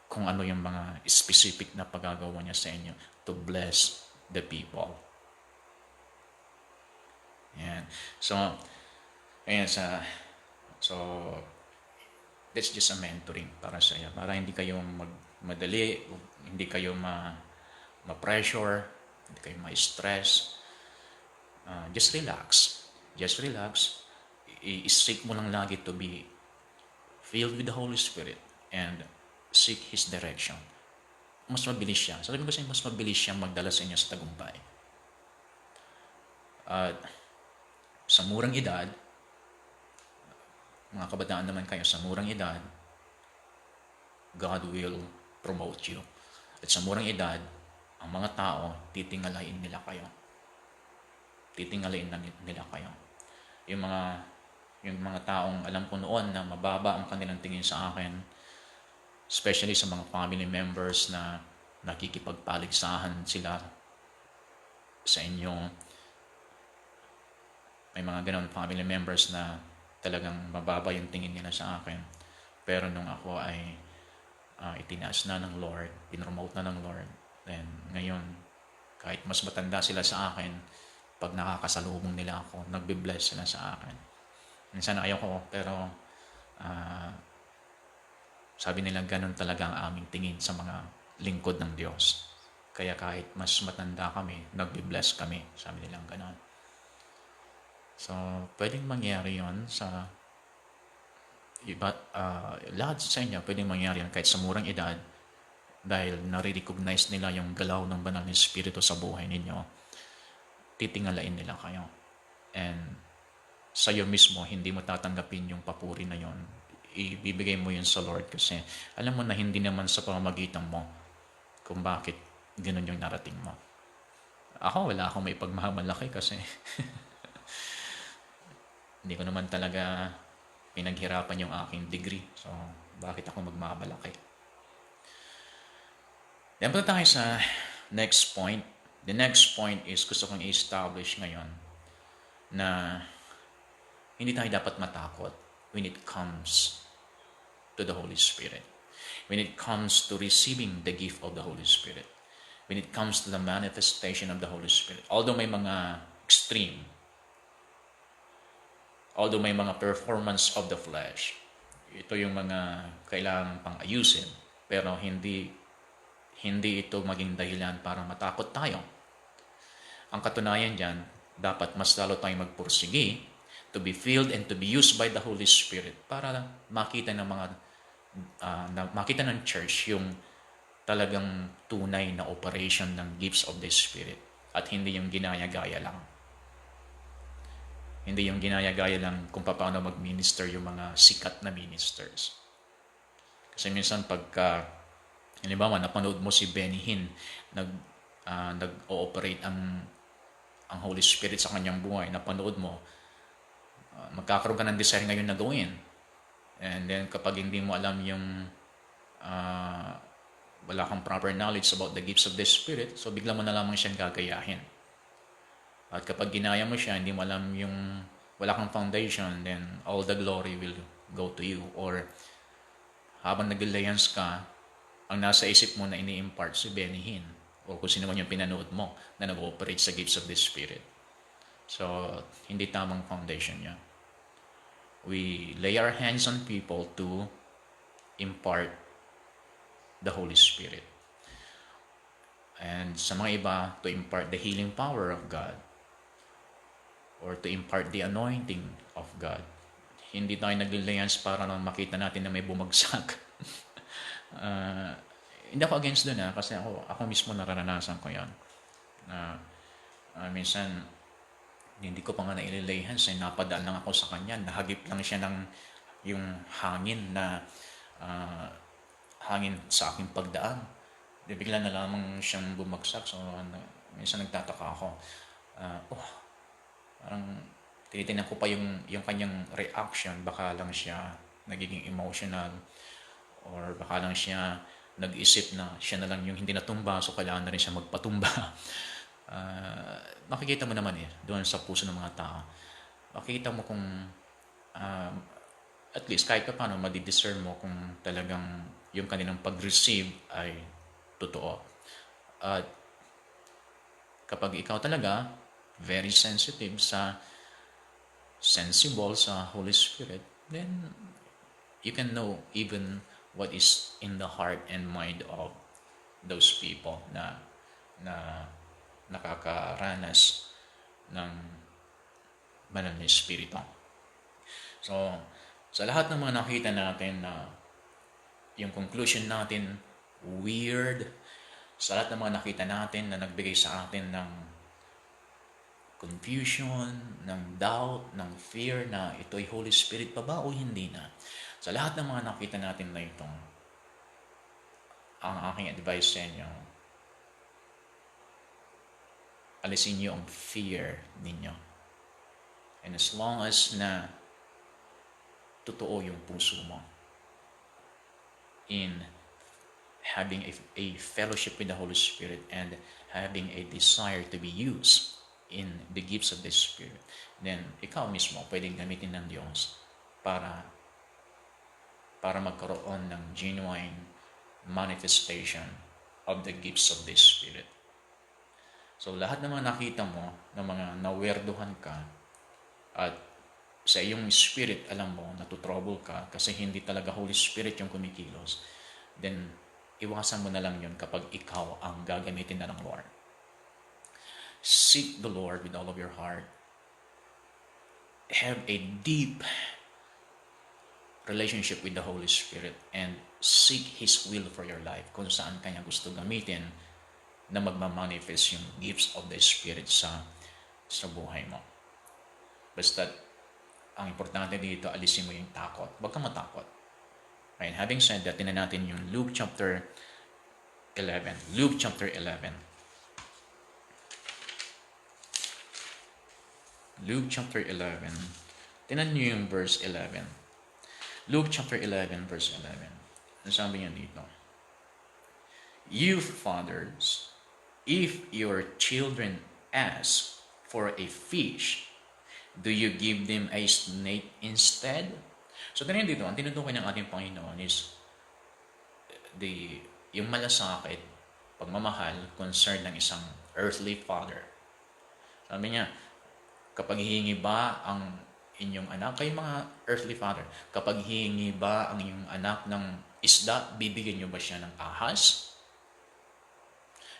kung ano yung mga specific na pagagawa niya sa inyo to bless the people. Yan. So that's just a mentoring para sa iyo. Para hindi kayo madali, hindi kayo ma-pressure, hindi kayo ma-stress. Just relax. Just relax. I-seek mo lang lagi to be filled with the Holy Spirit and seek His direction. Mas mabilis siya. Sabi ko sa inyo, mas mabilis siyang magdala sa inyo sa tagumpay. At sa murang edad, mga kabataan naman kayo, sa murang edad, God will promote you. At sa murang edad, ang mga tao, titingalain nila kayo. Titingalain nila kayo. Yung mga taong alam ko noon na mababa ang kanilang tingin sa akin, especially sa mga family members na nakikipagpaligsahan sila sa inyo. May mga ganun family members na talagang mababa yung tingin nila sa akin. Pero nung ako ay itinaas na ng Lord, pinromote na ng Lord, then ngayon, kahit mas matanda sila sa akin, pag nakakasalubong nila ako, nagbe-bless sila sa akin. Minsan ayaw ko, pero sabi nila ganun talaga ang aming tingin sa mga lingkod ng Diyos. Kaya kahit mas matanda kami, nagbe-bless kami. Sabi nila ganun. So, pwedeng mangyari yon sa iba, lahat sa inyo, pwedeng mangyari yon kahit sa murang edad dahil nare-recognize nila yung galaw ng banal na Espiritu sa buhay ninyo. Titingalain nila kayo. And sa'yo mismo, hindi mo tatanggapin yung papuri na yon. Ibibigay mo yun sa Lord kasi alam mo na hindi naman sa pamamagitan mo kung bakit ganun yung narating mo. Ako, wala akong may pagmamalaki kasi hindi ko naman talaga pinaghirapan yung aking degree. So, bakit ako magmamalaki? Then, punta tayo sa next point. The next point is gusto kong i-establish ngayon na hindi tayo dapat matakot when it comes to the Holy Spirit. When it comes to receiving the gift of the Holy Spirit. When it comes to the manifestation of the Holy Spirit. Although may mga extreme, although may mga performance of the flesh, ito yung mga kailangan pang ayusin, pero hindi ito maging dahilan para matakot tayo. Ang katunayan dyan, dapat mas lalo tayong magpursigi to be filled and to be used by the Holy Spirit para makita ng church yung talagang tunay na operation ng gifts of the Spirit at hindi yung ginaya-gaya lang. Hindi yung ginaya-gaya lang kung paano mag-minister yung mga sikat na ministers. Kasi minsan pagka, halimbawa, napanood mo si Benny Hinn, nag-ooperate ang Holy Spirit sa kanyang buhay, napanood mo, magkakaroon ka ng desire ngayon na gawin. And then kapag hindi mo alam yung wala kang proper knowledge about the gifts of the Spirit, so bigla mo na lamang siyang gagayahin. At kapag ginaya mo siya, hindi mo alam yung wala kang foundation, then all the glory will go to you. Or habang nag-alliance ka, ang nasa isip mo na ini-impart si Benny Hinn o kung sino man yung pinanood mo na nag-ooperate sa gifts of the Spirit. So, hindi tamang foundation niya. We lay our hands on people to impart the Holy Spirit. And sa mga iba, to impart the healing power of God or to impart the anointing of God. Hindi tayo nag-reliance para lang makita natin na may bumagsak. Hindi ako against dun kasi ako mismo nararanasan ko yan. Minsan, hindi ko pa nga naililay hands, napadaan lang ako sa kanya, nahagip lang siya ng yung hangin na hangin sa aking pagdaan. Bigla na lamang siyang bumagsak. So, minsan nagtataka ako. Parang tinitingnan ko pa yung kanyang reaction. Baka lang siya nagiging emotional or baka lang siya nag-isip na siya na lang yung hindi natumba, so kailangan na rin siya magpatumba. Makikita mo naman doon sa puso ng mga tao. Makikita mo kung at least kahit pa paano madidiscern mo kung talagang yung kanilang pag-receive ay totoo. At kapag ikaw talaga very sensitive sensible sa Holy Spirit, then you can know even what is in the heart and mind of those people na nakakaranas ng banal na Espiritu. So, sa lahat ng mga nakita natin na yung conclusion natin, weird, sa lahat ng mga nakita natin na nagbigay sa atin ng confusion, ng doubt, ng fear na ito'y Holy Spirit pa ba o hindi na. Sa lahat ng mga nakita natin na ito, ang aking advice sa inyo, alisin niyo ang fear ninyo. And as long as na totoo yung puso mo in having a fellowship with the Holy Spirit and having a desire to be used in the gifts of the Spirit, then ikaw mismo pwedeng gamitin ng Diyos para magkaroon ng genuine manifestation of the gifts of the Spirit. So lahat ng mga nakita mo, ng mga nawerduhan ka, at sa iyong spirit, alam mo, natutrouble ka kasi hindi talaga Holy Spirit yung kumikilos, then iwasan mo na lang yun kapag ikaw ang gagamitin na ng Lord. Seek the Lord with all of your heart. Have a deep relationship with the Holy Spirit and seek His will for your life kung saan kanya gusto gamitin na magmamanifest yung gifts of the Spirit sa buhay mo. Basta ang importante dito, alisin mo yung takot. Huwag kang matakot. Right? Having said that, tingnan natin yung Luke chapter 11. Luke chapter 11. Luke chapter 11. Tingnan niyo yung verse 11. Luke chapter 11, verse 11. Ano sabi niya dito? You fathers, if your children ask for a fish, do you give them a snake instead? So, tingnan dito, ang tinutukoy ng ating Panginoon is yung malasakit, pagmamahal, concern ng isang earthly father. Sabi niya, kapag hihingi ba ang inyong anak, kayo mga earthly father, kapag hihingi ba ang inyong anak ng isda, bibigyan niyo ba siya ng ahas?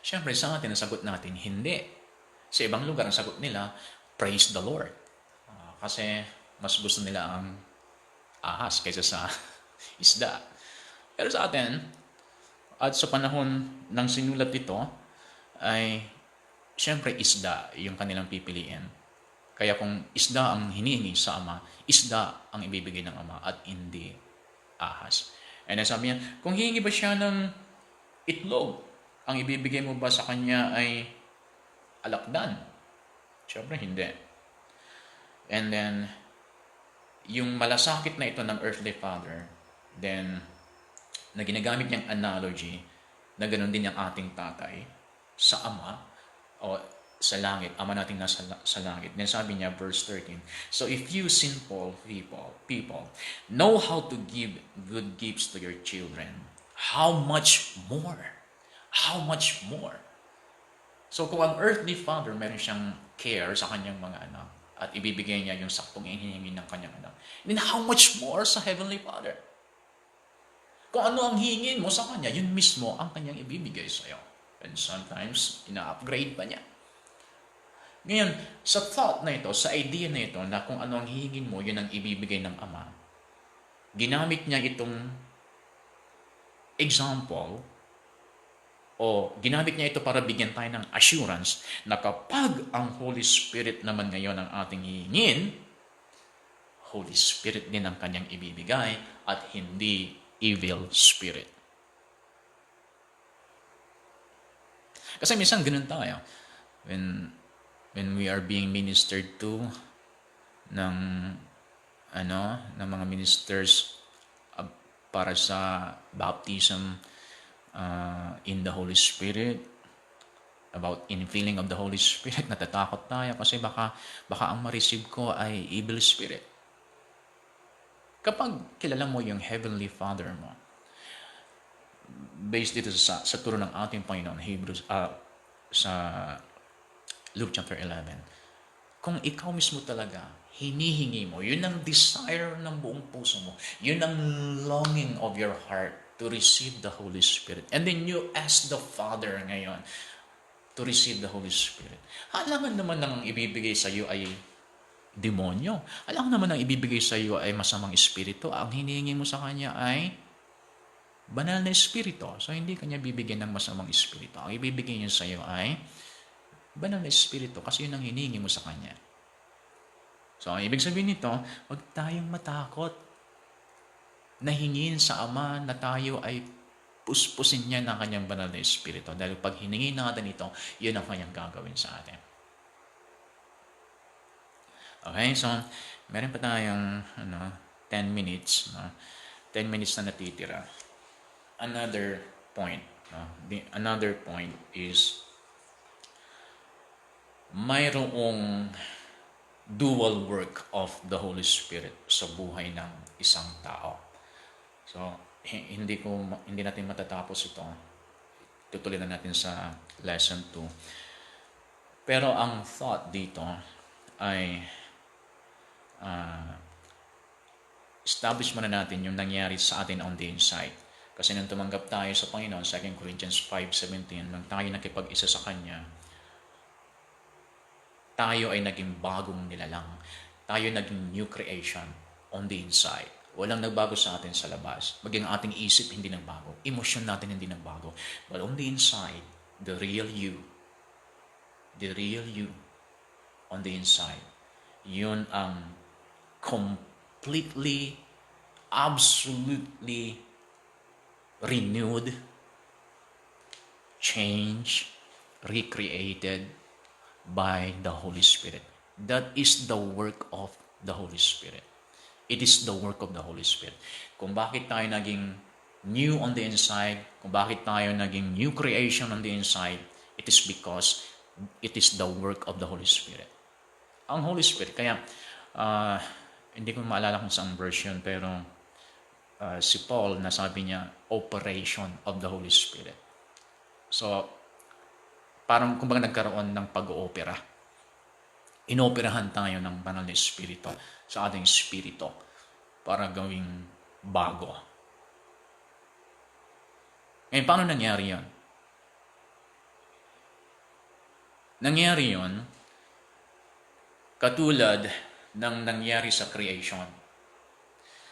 Siyempre, sa atin, ang sagot natin, hindi. Sa ibang lugar, ang sagot nila, praise the Lord. Kasi mas gusto nila ang ahas kaysa sa isda. Pero sa atin, at sa panahon ng sinulat ito, ay siyempre isda yung kanilang pipiliin. Kaya kung isda ang hinihingi sa Ama, isda ang ibibigay ng Ama at hindi ahas. And sabi niya, kung hihingi ba siya ng itlog, ang ibibigay mo ba sa kanya ay alakdan? Siyempre hindi. And then, yung malasakit na ito ng earthly father, then, na ginagamit niyang analogy, na ganoon din yung ating tatay sa Ama, o sa langit, Ama nating nasa sa langit. Then sabi niya, verse 13, so if you sinful people know how to give good gifts to your children, how much more? How much more? So kung ang earthly father meron siyang care sa kanyang mga anak, at ibibigay niya yung saktong hinihingi ng kanyang anak, then how much more sa Heavenly Father? Kung ano ang hingin mo sa Kanya, yun mismo ang Kanyang ibibigay sa'yo. And sometimes, ina-upgrade pa niya. Ngayon, sa thought na ito, sa idea na ito, na kung ano ang hihingin mo, yun ang ibibigay ng Ama, ginamit niya itong example o ginamit niya ito para bigyan tayo ng assurance na kapag ang Holy Spirit naman ngayon ang ating hihingin, Holy Spirit din ang kanyang ibibigay at hindi evil spirit. Kasi minsan ganun tayo. When we are being ministered to ng ng mga ministers para sa baptism in the Holy Spirit, about infilling of the Holy Spirit, natatakot tayo kasi baka ang ma-receive ko ay evil spirit. Kapag kilala mo yung Heavenly Father mo, based dito sa turo ng ating Panginoon, Hebrews, sa Luke chapter 11, kung ikaw mismo talaga, hinihingi mo, yun ang desire ng buong puso mo, yun ang longing of your heart to receive the Holy Spirit. And then you ask the Father ngayon to receive the Holy Spirit. Alam naman ang ibibigay sa iyo ay demonyo. Alam naman ang ibibigay sa iyo ay masamang espiritu. Ang hinihingi mo sa Kanya ay banal na espiritu. So, hindi Kanya bibigyan ng masamang espiritu. Ang ibibigay niya sa iyo ay banal na espiritu kasi yun ang hinihingi mo sa Kanya. So, ang ibig sabihin nito, huwag tayong matakot na hingin sa Ama na tayo ay puspusin niya ng Kanyang banal na espiritu. Dahil pag hiningi natin ito, yun ang Kanyang gagawin sa atin. Okay, so meron pa tayong 10 minutes. 10 minutes na natitira. Another point. Another point is mayroong dual work of the Holy Spirit sa buhay ng isang tao. So, hindi natin matatapos ito. Tutuloy na natin sa lesson 2. Pero ang thought dito ay establish muna natin yung nangyari sa atin on the inside. Kasi nung tumanggap tayo sa Panginoon, 2 Corinthians 5:17, nang tayo nakipag-isa sa Kanya, tayo ay naging bagong nilalang. Tayo naging new creation on the inside. Walang nagbago sa atin sa labas. Maging ating isip hindi nagbago. Emosyon natin hindi nagbago. But on the inside, the real you on the inside, yun ang completely, absolutely renewed, changed, recreated by the Holy Spirit. That is the work of the Holy Spirit. It is the work of the Holy Spirit. Kung bakit tayo naging new on the inside, kung bakit tayo naging new creation on the inside, it is because it is the work of the Holy Spirit. Ang Holy Spirit, kaya hindi ko maalala kung saang version, pero si Paul, nasabi niya, operation of the Holy Spirit. So, parang kumbaga nagkaroon ng pag-oopera. Inoperahan tayo ng banal na espiritu sa ating espiritu para gawing bago. Ngayon, paano nangyari yan? Nangyari yon katulad ng nangyari sa creation.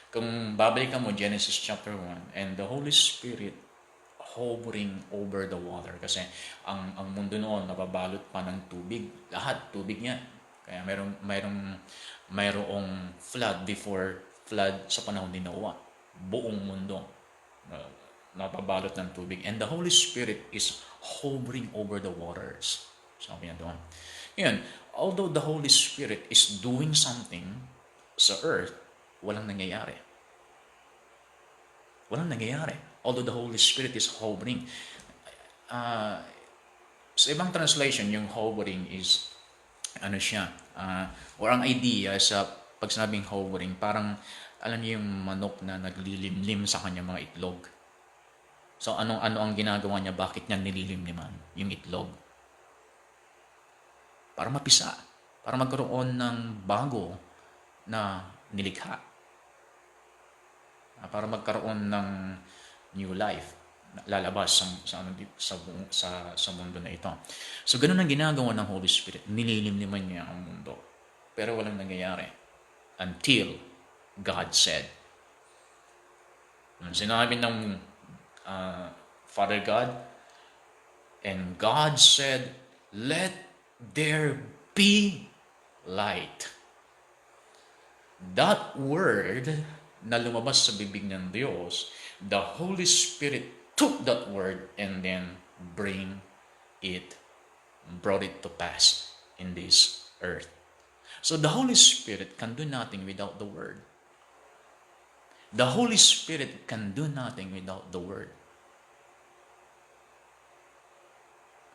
Kung babalikan mo Genesis chapter 1, and the Holy Spirit hovering over the water. Kasi ang mundo noon nababalot pa ng tubig. Lahat tubig niya. Kaya mayroong flood before flood sa panahon ni Noah. Buong mundo nababalot ng tubig. And the Holy Spirit is hovering over the waters. Sabi niya doon. Ngayon, although the Holy Spirit is doing something sa earth, walang nangyayari. Walang nangyayari. Although the Holy Spirit is hovering. Sa ibang translation, yung hovering is, or ang idea sa pag sinabing hovering, parang, alam niyo yung manok na naglilimlim sa kanya mga itlog. So, ano ang ginagawa niya? Bakit niya nililimliman yung itlog? Para mapisa. Para magkaroon ng bago na nilikha. Para magkaroon ng new life lalabas sa mundo na ito. So, ganun ang ginagawa ng Holy Spirit. Nililimliman niya ang mundo. Pero walang nangyayari until God said. Sinabi ng Father God, and God said, let there be light. That word na lumabas sa bibig ng Diyos, the Holy Spirit took that word and then brought it to pass in this earth. So the Holy Spirit can do nothing without the word. The Holy Spirit can do nothing without the word.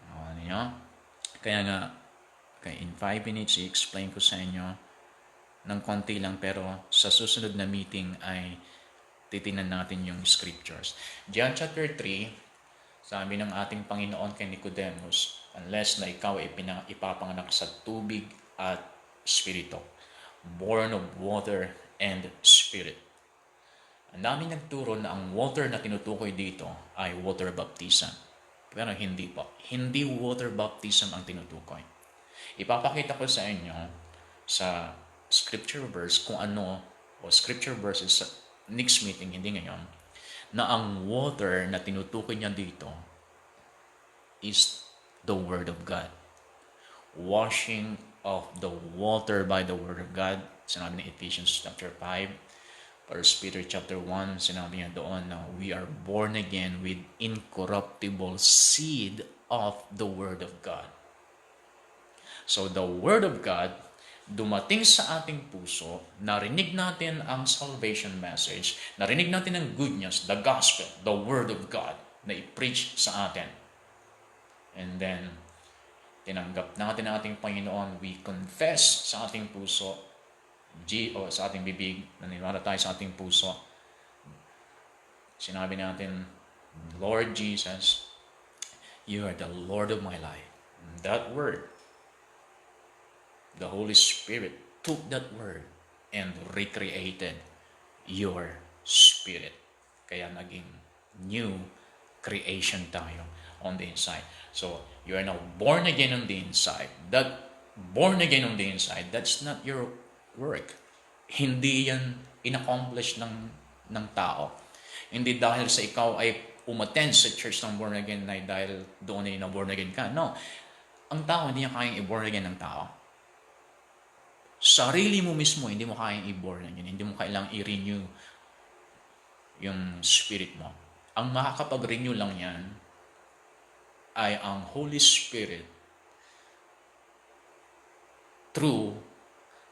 Ano niyo? Kaya nga, in 5 minutes, i-explain ko sa inyo ng konti lang, pero sa susunod na meeting ay titingnan natin yung scriptures. John chapter 3, sabi ng ating Panginoon kay Nicodemus, unless na ikaw ay ipapanganak sa tubig at spirito, born of water and spirit. Ang daming nagturo na ang water na tinutukoy dito ay water baptism. Pero hindi po. Hindi water baptism ang tinutukoy. Ipapakita ko sa inyo sa scripture verse kung ano, o scripture verses sa next meeting, hindi ngayon, na ang water na tinutukoy niya dito is the Word of God. Washing of the water by the Word of God. Sinabi ni Ephesians chapter 5. 1 Peter chapter 1, sinabi niya doon na we are born again with incorruptible seed of the Word of God. So the Word of God dumating sa ating puso, narinig natin ang salvation message, narinig natin ang good news, the gospel, the Word of God na i-preach sa atin. And then, tinanggap natin ang ating Panginoon, we confess sa ating puso, o sa ating bibig, naniniwala tayo sa ating puso. Sinabi natin, Lord Jesus, you are the Lord of my life. That word, the Holy Spirit took that word and recreated your spirit. Kaya naging new creation tayo on the inside. So, you are now born again on the inside. That born again on the inside, that's not your work. Hindi yan in-accomplish ng tao. Hindi dahil sa ikaw ay umattend sa church ng born again ay dahil doon ay na born again ka. No. Ang tao, hindi niya kayang i-born again ng tao. Sarili mo mismo, hindi mo kayang i-born again. Hindi mo kailangang i-renew yung spirit mo. Ang makakapag-renew lang yan ay ang Holy Spirit through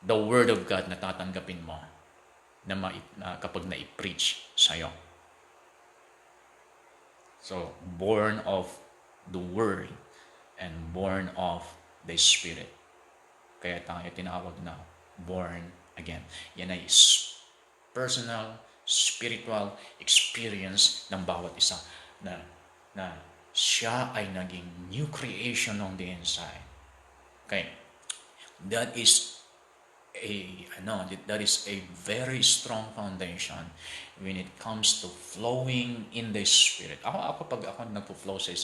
the Word of God na tatanggapin mo na kapag na-preach sa'yo. So, born of the Word and born of the Spirit. Kaya tayo tinawag na born again. Yan ay personal, spiritual experience ng bawat isa na siya ay naging new creation on the inside. Okay. That is a very strong foundation when it comes to flowing in the Spirit. Ako pag ako nagpo-flow sa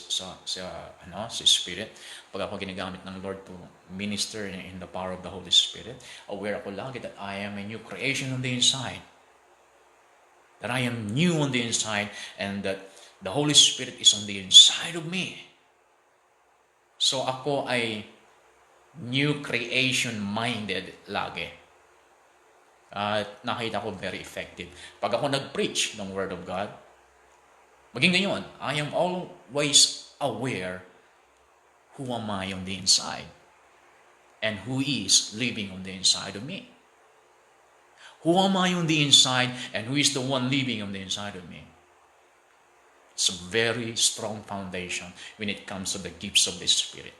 Spirit, pag ako ginagamit ng Lord to minister in the power of the Holy Spirit, aware ako lagi that I am a new creation on the inside. That I am new on the inside and that the Holy Spirit is on the inside of me. So ako ay new creation minded lagi. At nakita ko very effective. Pag ako nag-preach ng Word of God, maging ganyan, I am always aware who am I on the inside and who is living on the inside of me. Who am I on the inside and who is the one living on the inside of me? It's a very strong foundation when it comes to the gifts of the Spirit.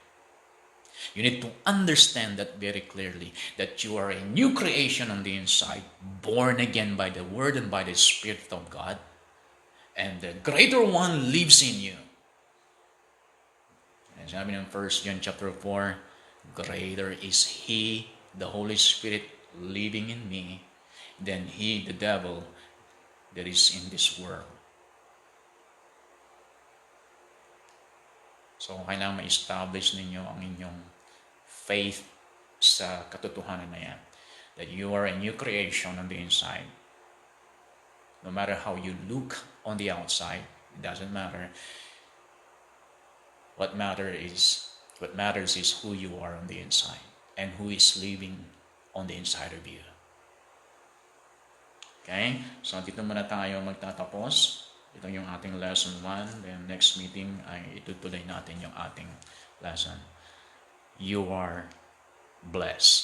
You need to understand that very clearly, that you are a new creation on the inside, born again by the Word and by the Spirit of God, and the greater one lives in you. And sabi ng 1 John chapter 4, greater is He, the Holy Spirit, living in me, than he, the devil, that is in this world. So, kailangan ma-establish ninyo ang inyong faith sa katotohanan na yan. That you are a new creation on the inside. No matter how you look on the outside, it doesn't matter. What matters is who you are on the inside and who is living on the inside of you. Okay? So, dito muna tayo magtatapos. Ito yung ating lesson 1. Then next meeting ay itutuloy natin yung ating lesson. You are blessed.